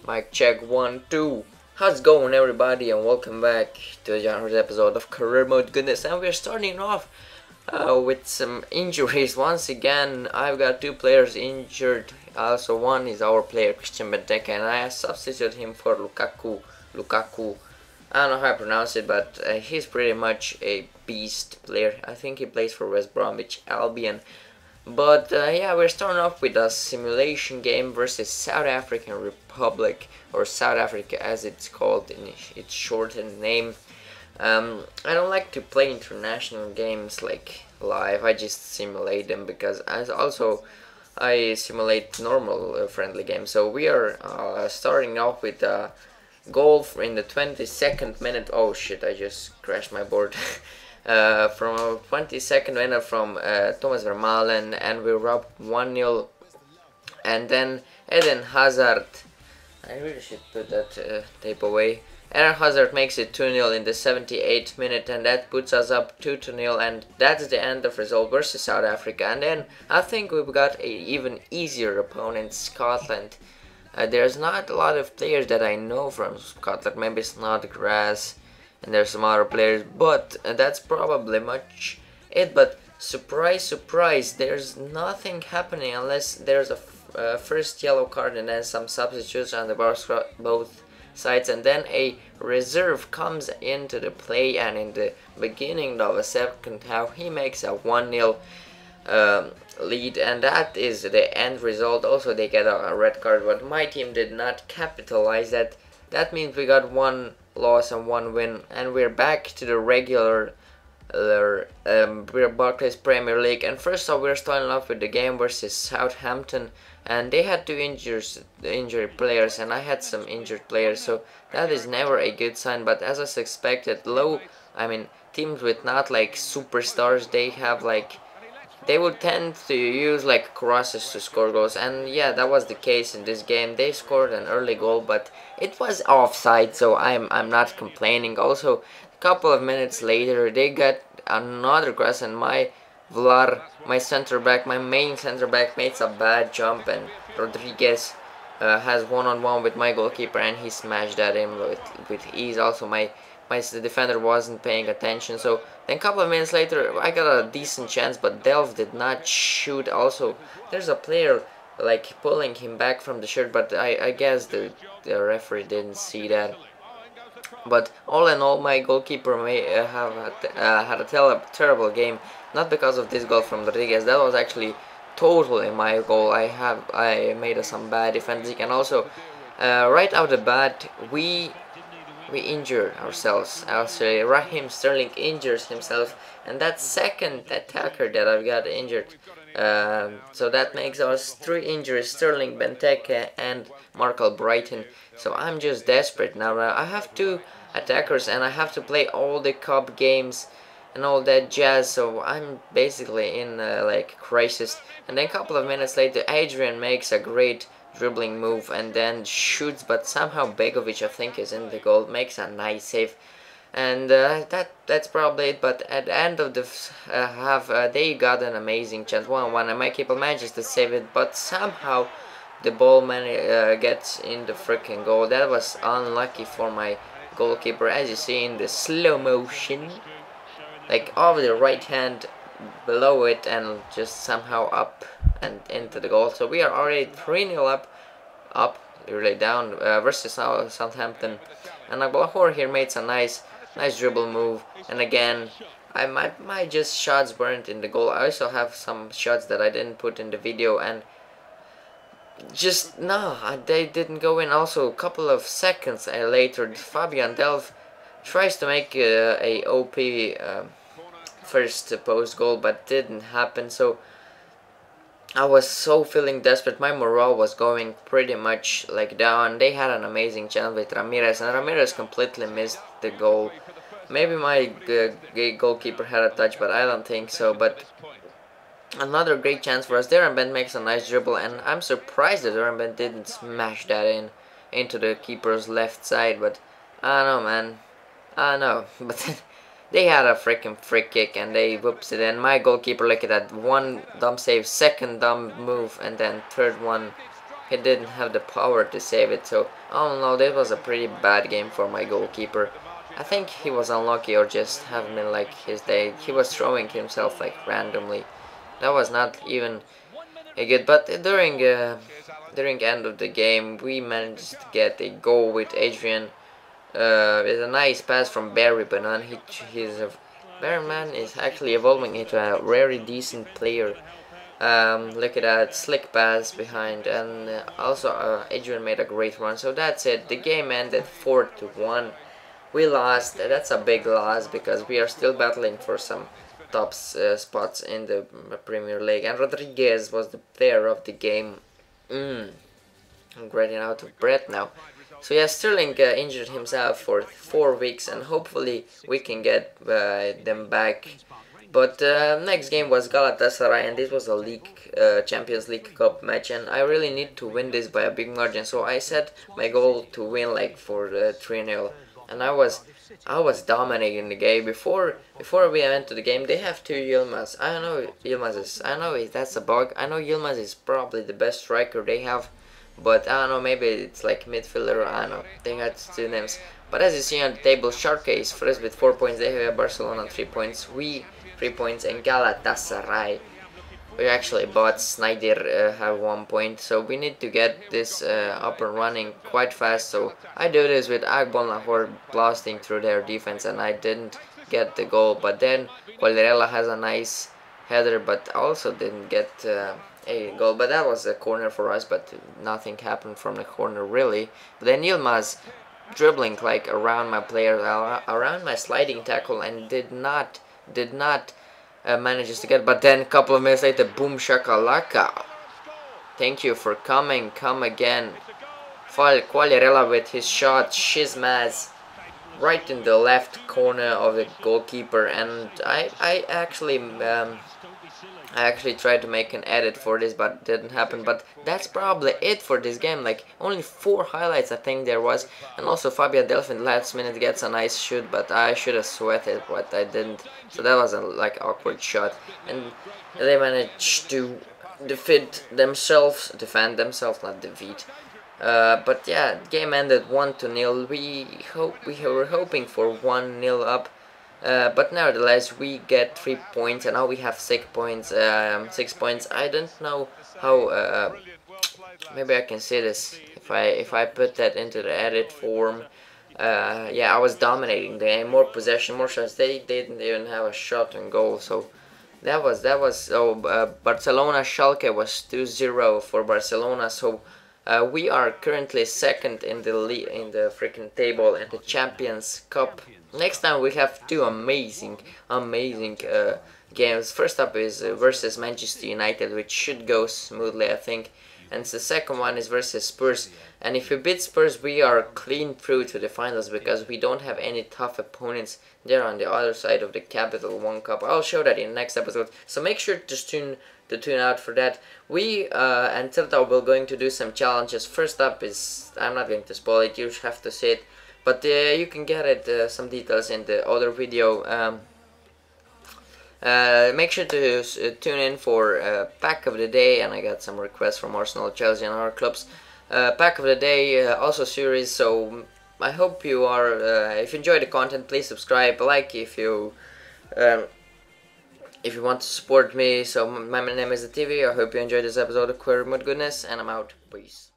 Mic check 1 2. How's it going, everybody, and welcome back to another episode of Career Mode Goodness. And we're starting off with some injuries once again. I've got two players injured. Also, one is our player Christian Benteke, and I substituted him for Lukaku. I don't know how I pronounce it, but he's pretty much a beast player. I think he plays for West Bromwich Albion. But yeah, we're starting off with a simulation game versus South African Republic, or South Africa as it's called in its shortened name. I don't like to play international games like live. I just simulate them because I simulate normal friendly games. So we are starting off with a goal in the 22nd minute. Oh shit! I just crashed my board. From a 22nd minute from Thomas Vermaelen, and we're up 1-0. And then Eden Hazard, I really should put that tape away. Eden Hazard makes it 2-0 in the 78th minute, and that puts us up 2-0, and that's the end of result versus South Africa. And then I think we've got an even easier opponent, Scotland. There's not a lot of players that I know from Scotland, maybe Snodgrass, and there's some other players, but that's probably much it. But surprise, surprise, there's nothing happening unless there's a first yellow card and then some substitutes on the both sides, and then a reserve comes into the play, and in the beginning of a second half he makes a 1-0 lead, and that is the end result. Also they get a red card, but my team did not capitalize that. That means we got one loss and one win, and we're back to the regular Barclays Premier League. And first off, we're starting off with the game versus Southampton, and they had two injured players, and I had some injured players, so that is never a good sign. But as I expected, teams with not like superstars, they would tend to use like crosses to score goals, and yeah, that was the case in this game. They scored an early goal, but it was offside, so I'm not complaining. Also, a couple of minutes later, they got another cross, and my center back, my main center back, made a bad jump, and Rodriguez has one-on-one with my goalkeeper, and he smashed that in with ease. Also, my defender wasn't paying attention, so then a couple of minutes later I got a decent chance, but Delph did not shoot. Also, there's a player like pulling him back from the shirt, but I guess the referee didn't see that. But all in all, my goalkeeper may have had a terrible game, not because of this goal from Rodriguez. That was actually totally my goal. I made some bad defending, and also right out the bat we injure ourselves. Actually, Raheem Sterling injures himself, and that second attacker that I've got injured. So that makes us 3 injuries: Sterling, Benteke, and Mark Brighton. So I'm just desperate now. I have 2 attackers, and I have to play all the cup games and all that jazz. So I'm basically in like crisis. And then a couple of minutes later, Adrian makes a great dribbling move and then shoots, but somehow Begovic, I think, is in the goal, makes a nice save, and that's probably it. But at the end of the half, they got an amazing chance, 1-1, and my keeper manages to save it, but somehow the ball gets in the freaking goal. That was unlucky for my goalkeeper, as you see in the slow motion, like over the right hand below it, and just somehow up and into the goal. So we are already 3-0 up, really down versus Southampton. And Agbahor here made a nice dribble move, and again my just shots weren't in the goal. I also have some shots that I didn't put in the video, and just no, they didn't go in. Also, a couple of seconds later, Fabian Delph tries to make a OP first post goal, but didn't happen. So I was so feeling desperate. My morale was going pretty much like down. They had an amazing chance with Ramirez, and Ramirez completely missed the goal. Maybe my goalkeeper had a touch, but I don't think so. But another great chance for us. Darren Bent makes a nice dribble, and I'm surprised that Darren Bent didn't smash that into the keeper's left side. But I don't know, man. I know, but they had a freaking free kick, and they whoops it in. My goalkeeper, look at that, 1 dumb save, 2nd dumb move, and then 3rd one he didn't have the power to save it. So oh no, that was a pretty bad game for my goalkeeper. I think he was unlucky or just having been like his day. He was throwing himself like randomly. That was not even a good. But during end of the game, we managed to get a goal with Adrian. With a nice pass from Barry Banan. Barryman is actually evolving into a very decent player. Look at that slick pass behind, and also Adrian made a great run. So that's it. The game ended 4-1. We lost. That's a big loss because we are still battling for some top spots in the Premier League. And Rodriguez was the player of the game. I'm getting out of breath now. So yeah, Sterling injured himself for 4 weeks, and hopefully we can get them back. But next game was Galatasaray, and this was a Champions League Cup match, and I really need to win this by a big margin. So I set my goal to win like for 3-0, and I was dominating the game. Before we went to the game, they have 2 Yilmaz. I know that's a bug. I know Yilmaz is probably the best striker they have. But I don't know, maybe it's like midfielder, I don't know, they had 2 names. But as you see on the table, Schalke is first with 4 points, they have Barcelona 3 points, we 3 points, and Galatasaray, we actually bought Snyder, have 1 point. So we need to get this up and running quite fast. So I do this with Agbon Lahore blasting through their defense, and I didn't get the goal. But then Quagliarella has a nice header, but also didn't get a goal. But that was a corner for us, but nothing happened from the corner really. But then Yilmaz dribbling like around my player, around my sliding tackle, and did not manages to get. But then a couple of minutes later, boom shakalaka. Thank you for coming. Come again. Quagliarella with his shot, Shizmaz, right in the left corner of the goalkeeper, and I actually tried to make an edit for this, but it didn't happen. But that's probably it for this game. Like only 4 highlights I think there was, and also Fabian Delphin last minute gets a nice shoot, but I should have sweated, but I didn't. So that was a like awkward shot, and they managed to defend themselves, not defeat. But yeah, game ended 1-0. We were hoping for 1-0 up. But nevertheless, we get 3 points, and now we have 6 points. 6 points. I don't know how. Maybe I can say this if I put that into the edit form. Yeah, I was dominating the game. More possession, more shots. They didn't even have a shot on goal. So that was. Barcelona Schalke was 2-0 for Barcelona. So. We are currently second in the freaking table in the Champions Cup. Next time we have 2 amazing games. First up is versus Manchester United, which should go smoothly, I think. And the second one is versus Spurs. And if we beat Spurs, we are clean through to the finals because we don't have any tough opponents there on the other side of the Capital One Cup. I'll show that in the next episode. So make sure to tune out for that. We and Tilta will going to do some challenges. First up is, I'm not going to spoil it, you have to see it, but you can get it some details in the other video. Make sure to tune in for Pack of the Day, and I got some requests from Arsenal, Chelsea and other clubs. Pack of the Day also series, so I hope you are, if you enjoy the content, please subscribe, like if you want to support me. So my name is the TV. I hope you enjoyed this episode of Queer Mood Goodness, and I'm out. Peace.